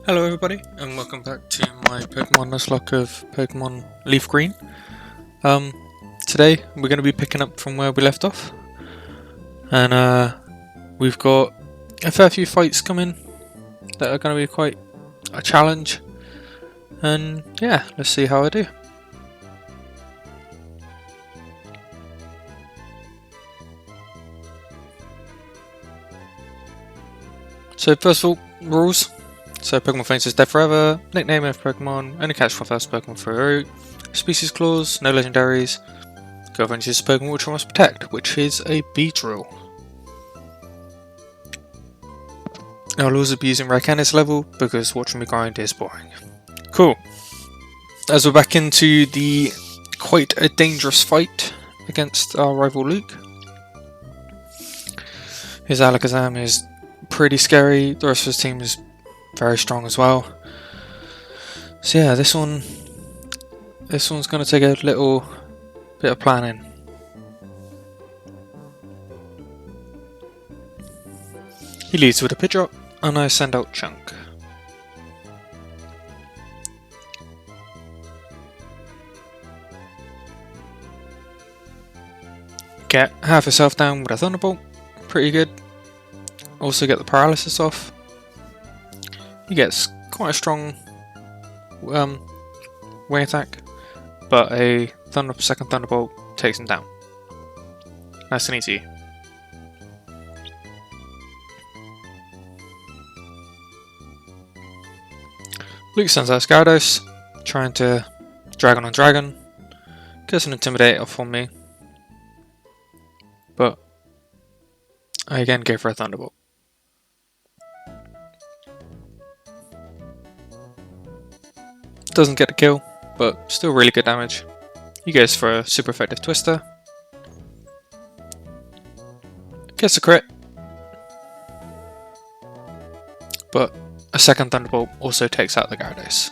Hello everybody, and welcome back to my Pokemon Nuzlocke of Pokemon Leaf Green. Today we're going to be picking up from where we left off, and we've got a fair few fights coming that are going to be quite a challenge, and yeah, let's see how I do. So first of all, rules. So Pokemon Fence is dead forever, nickname of Pokemon, only catch for first Pokemon for a route, species clause, no legendaries, Girlfriend is Pokemon which one must protect, which is a Beedrill. I'll also be using Raikkone's level because watching me grind is boring. Cool. As we're back into the quite a dangerous fight against our rival Luke. His Alakazam is pretty scary, the rest of his team is very strong as well. So yeah, this one's going to take a little bit of planning. He leads with a Pidgeot, and I send out Chunk. Get half his health down with a Thunderbolt, pretty good. Also get the paralysis off. He gets quite a strong wing attack, but a second Thunderbolt takes him down. Nice and easy. Luke sends out Gyarados, trying to Dragon on Dragon. Gets an Intimidate off on me, but I again go for a Thunderbolt. Doesn't get a kill, but still really good damage. He goes for a super effective Twister. Gets a crit, but a second Thunderbolt also takes out the Gyarados.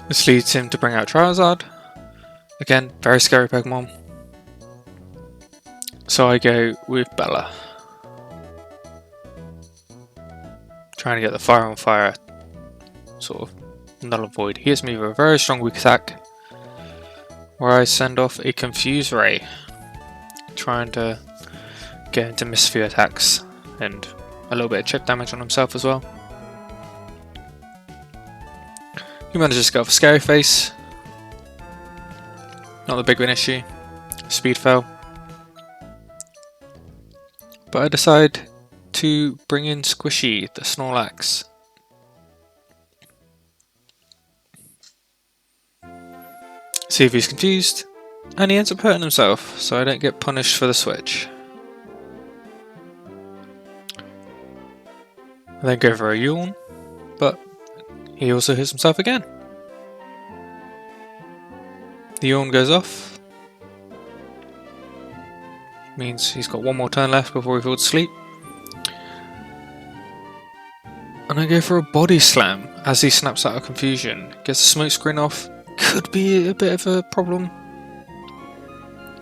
This leads him to bring out Charizard. Again, very scary Pokemon. So I go with Bella. Trying to get the Fire on Fire sort of null and void. He hits me with a very strong weak attack, where I send off a Confuse Ray, trying to get into miss few attacks and a little bit of chip damage on himself as well. He manages to get off a Scary Face. Not the big of an issue. Speed fell. But I decide to bring in Squishy, the Snorlax. See if he's confused, and he ends up hurting himself, so I don't get punished for the switch. I then go for a Yawn, but he also hits himself again. The Yawn goes off. Means he's got one more turn left before he falls asleep. And I go for a Body Slam as he snaps out of confusion. Gets the smoke screen off. Could be a bit of a problem.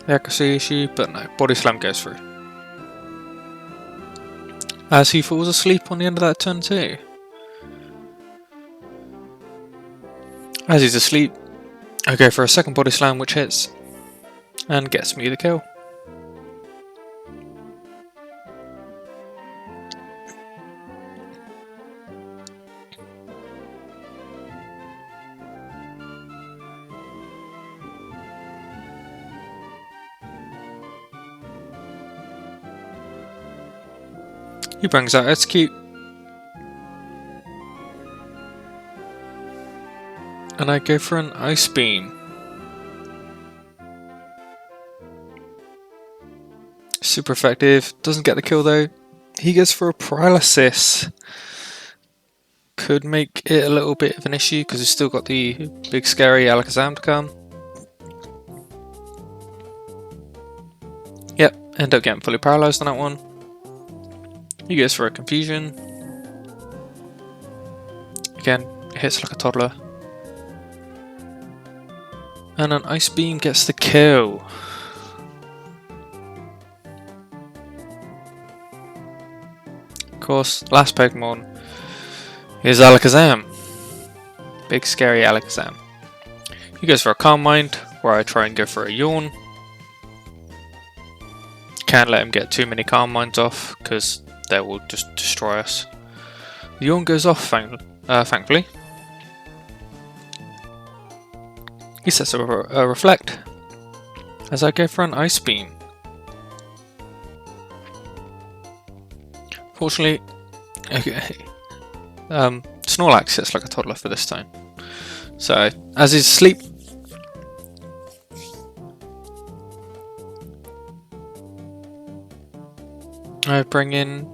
The accuracy issue, but no, Body Slam goes through. As he falls asleep on the end of that turn too. As he's asleep, I go for a second Body Slam which hits and gets me the kill. He brings out Execute, and I go for an Ice Beam. Super effective, doesn't get the kill though. He goes for a Paralysis. Could make it a little bit of an issue because he's still got the big scary Alakazam to come. Yep, end up getting fully paralysed on that one. He goes for a Confusion. Again, it hits like a toddler. And an Ice Beam gets the kill. Of course, last Pokemon is Alakazam. Big scary Alakazam. He goes for a Calm Mind, where I try and go for a Yawn. Can't let him get too many Calm Minds off, because they will just destroy us. The Yawn goes off, thankfully. He sets a Reflect, as I go for an Ice Beam. Fortunately, okay, Snorlax sits like a toddler for this time. So, as he's asleep, I bring in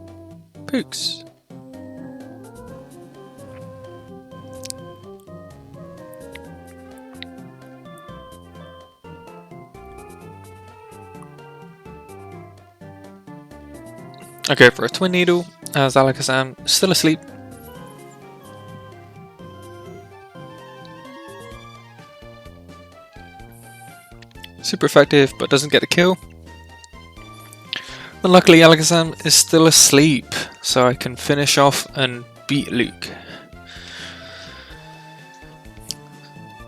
Pooks. I go for a Twin Needle, as Alakazam is still asleep. Super effective, but doesn't get a kill. And luckily Alakazam is still asleep, so I can finish off and beat Luke.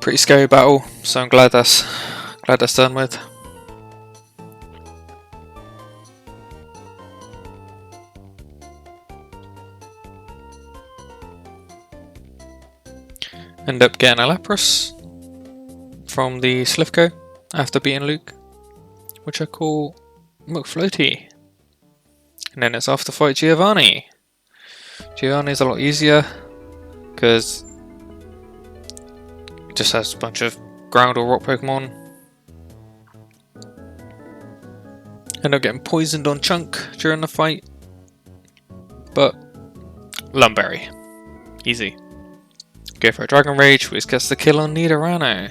Pretty scary battle, so I'm glad that's done with. End up getting a Lapras from the Slivko after beating Luke, which I call McFloaty. And then it's off to fight Giovanni. Giovanni's a lot easier because it just has a bunch of ground or rock Pokemon. End up getting poisoned on Chunk during the fight, but Lumberry, easy. Go for a Dragon Rage, which gets the kill on Nidorano.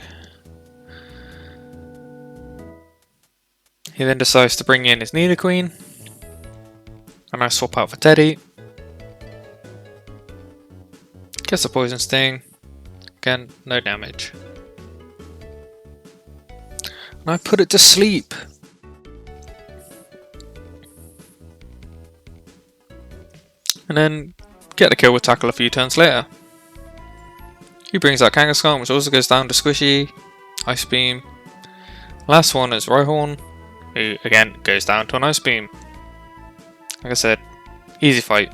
He then decides to bring in his Nidoqueen, and I swap out for Teddy. Gets a Poison Sting, again, no damage. And I put it to sleep. And then get the kill with Tackle a few turns later. He brings out Kangaskhan, which also goes down to Squishy, Ice Beam. Last one is Rhyhorn, who again goes down to an Ice Beam. Like I said, easy fight.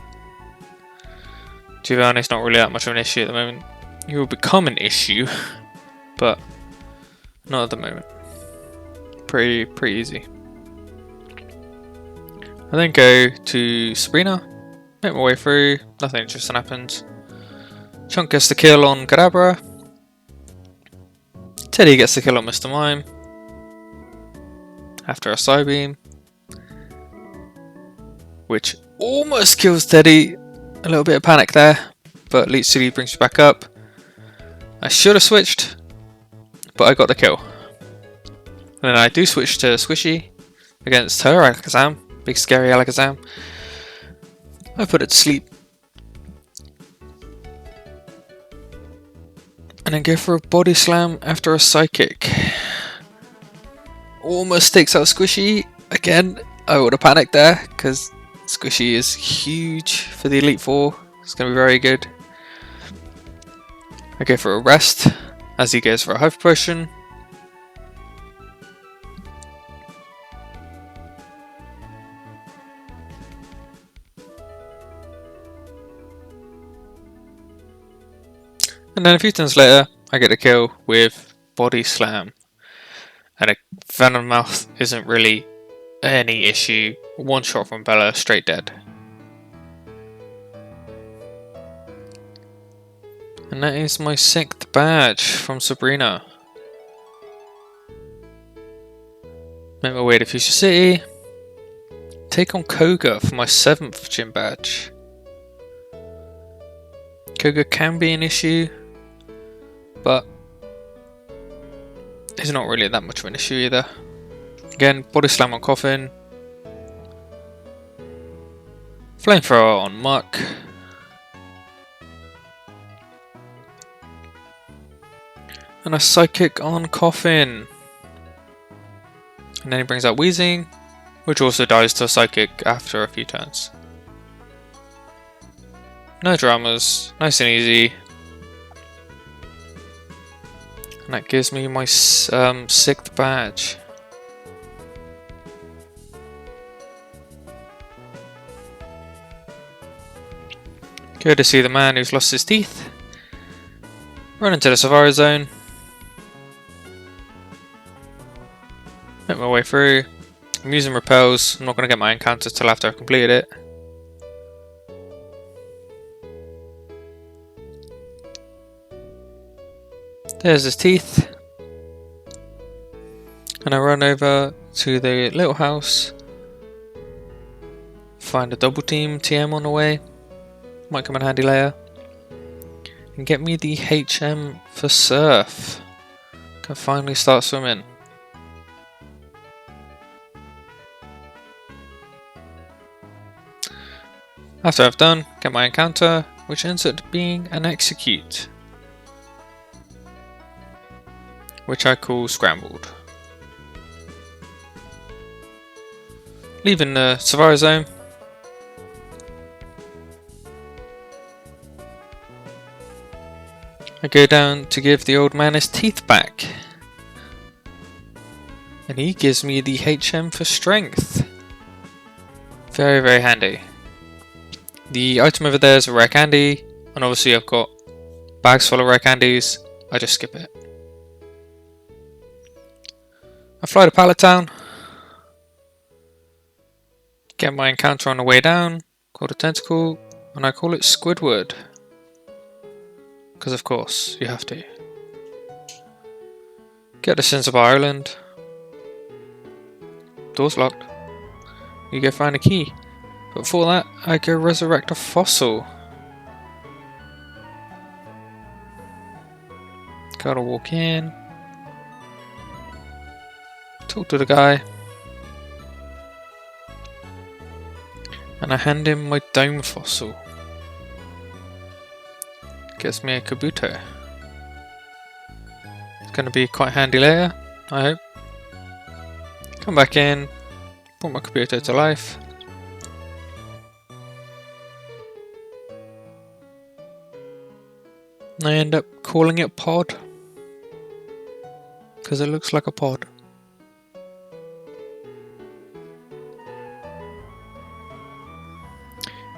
Giovanni's not really that much of an issue at the moment. He will become an issue, but not at the moment. Pretty easy. I then go to Sabrina, make my way through, nothing interesting happens. Chunk gets the kill on Kadabra. Teddy gets the kill on Mr. Mime after a Psybeam, which almost kills Teddy. A little bit of panic there, but Leech Seed brings you back up. I should have switched, but I got the kill. And then I do switch to Squishy against her Alakazam, big scary Alakazam. I put it to sleep. And then go for a Body Slam after a Psychic. Almost takes out Squishy. Again, I would have panicked there because Squishy is huge for the Elite Four. It's going to be very good. I go for a Rest as he goes for a Hyper Potion. And then a few turns later, I get a kill with Body Slam. And a Venomoth isn't really any issue. One shot from Bella, straight dead. And that is my 6th badge from Sabrina. Make my way to Fuchsia City. Take on Koga for my 7th gym badge. Koga can be an issue, but it's not really that much of an issue either. Again, Body Slam on Coffin. Flamethrower on Muck. And a Psychic on Coffin. And then he brings out Wheezing, which also dies to a Psychic after a few turns. No dramas, nice and easy. And that gives me my 6th badge. Good to see the man who's lost his teeth. Run into the Safari Zone. Make my way through. I'm using repels. I'm not going to get my encounter till after I've completed it. There's his teeth. And I run over to the little house. Find a double team TM on the way. Might come in handy later. And get me the HM for Surf. Can finally start swimming. After I've done, get my encounter, which ends up being an Execute, which I call Scrambled. Leaving the Safari Zone. I go down to give the old man his teeth back. And he gives me the HM for Strength. Very, very handy. The item over there is a rare candy, and obviously I've got bags full of rare candies. I just skip it. I fly to Pallet Town. Get my encounter on the way down, called a Tentacle, and I call it Squidward. Because of course, you have to. Get the Sins of Ireland. Door's locked. You go find a key. But before that, I go resurrect a fossil. Gotta walk in. Talk to the guy. And I hand him my dome fossil. Gets me a Kabuto. It's gonna be quite handy later, I hope. Come back in. Brought my Kabuto to life. I end up calling it Pod. Because it looks like a pod.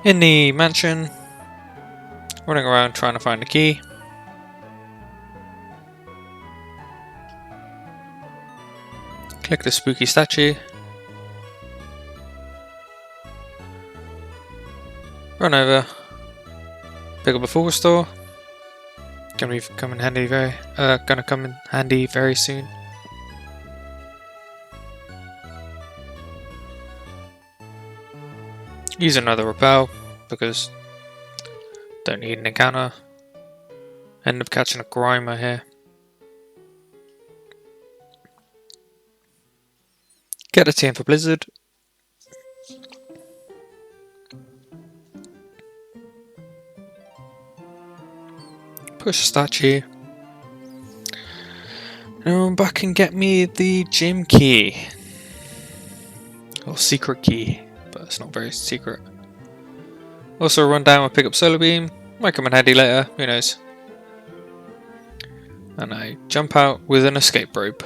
In the mansion, running around trying to find the key. Click the spooky statue. Run over. Pick up a full restore. Gonna come in handy very soon. Use another repel because don't need an encounter. End up catching a Grimer here. Get a team for Blizzard. Push a statue. And run back and get me the gym key. Or secret key, but it's not very secret. Also run down and pick up Solar Beam. Might come in handy later, who knows. And I jump out with an escape rope.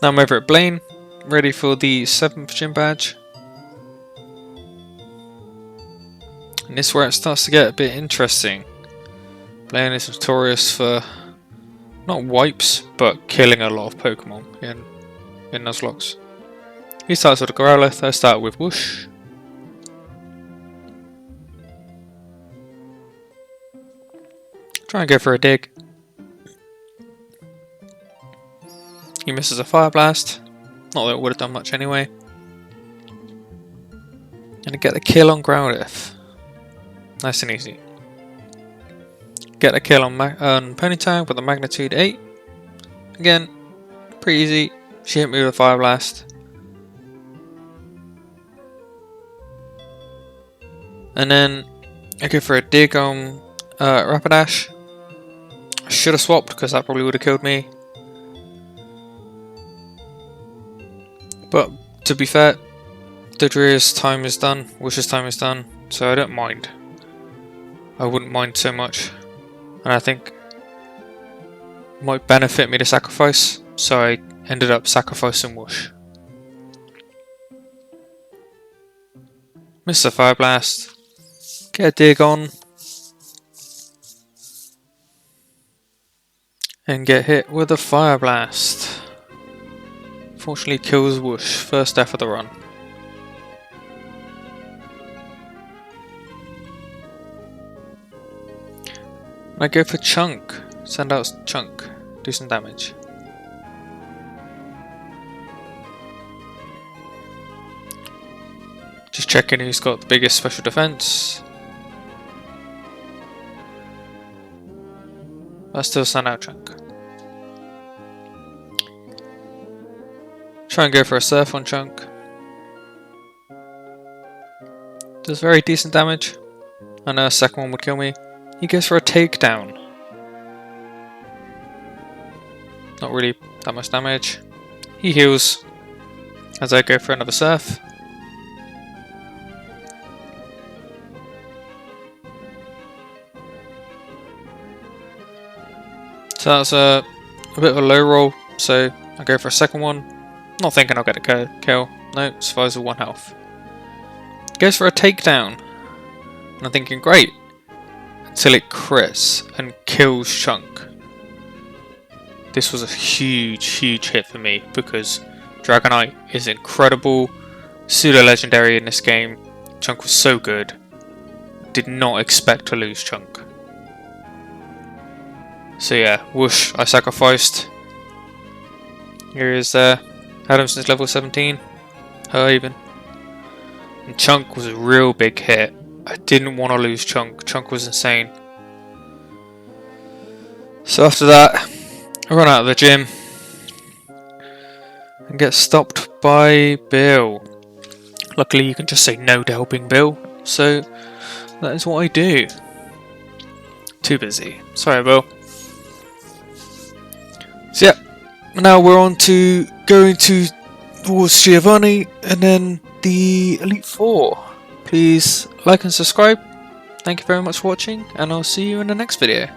Now I'm over at Blaine, ready for the 7th gym badge. And this is where it starts to get a bit interesting. Blaine is notorious for not wipes, but killing a lot of Pokemon in Nuzlocke. He starts with a Growlithe, I start with Whoosh. Try and go for a dig. He misses a Fire Blast. Not that it would have done much anyway. And I get the kill on Growlithe. Nice and easy. Get a kill on Ponytail with a Magnitude 8. Again, pretty easy. She hit me with a Fire Blast. And then I go for a dig on Rapidash. I should have swapped because that probably would have killed me. But to be fair, Dodrier's time is done, Wish's time is done, so I don't mind. I wouldn't mind so much. And I think it might benefit me to sacrifice, so I ended up sacrificing Wish. Mr. Fire Blast. Get a dig on. And get hit with a Fire Blast. Fortunately kills Whoosh, first death of the run. I go for Chunk. Send out Chunk. Do some damage. Just checking who's got the biggest special defense. I still send out Chunk. Try and go for a Surf on Chunk. Does very decent damage. I know a second one would kill me. He goes for a Takedown. Not really that much damage. He heals as I go for another Surf. So that's a bit of a low roll, so I go for a second one. Not thinking I'll get a kill. No, survives with 1 health. Goes for a takedown. And I'm thinking, great. Until it crits and kills Chunk. This was a huge hit for me because Dragonite is incredible. Pseudo-legendary in this game. Chunk was so good. Did not expect to lose Chunk. So yeah, Whoosh, I sacrificed. Here is Adamson's level 17. Her even. And Chunk was a real big hit. I didn't want to lose Chunk. Chunk was insane. So after that, I run out of the gym. And get stopped by Bill. Luckily you can just say no to helping Bill. So that is what I do. Too busy. Sorry, Bill. So yeah, now we're on to going towards Giovanni and then the Elite Four. Please like and subscribe. Thank you very much for watching, and I'll see you in the next video.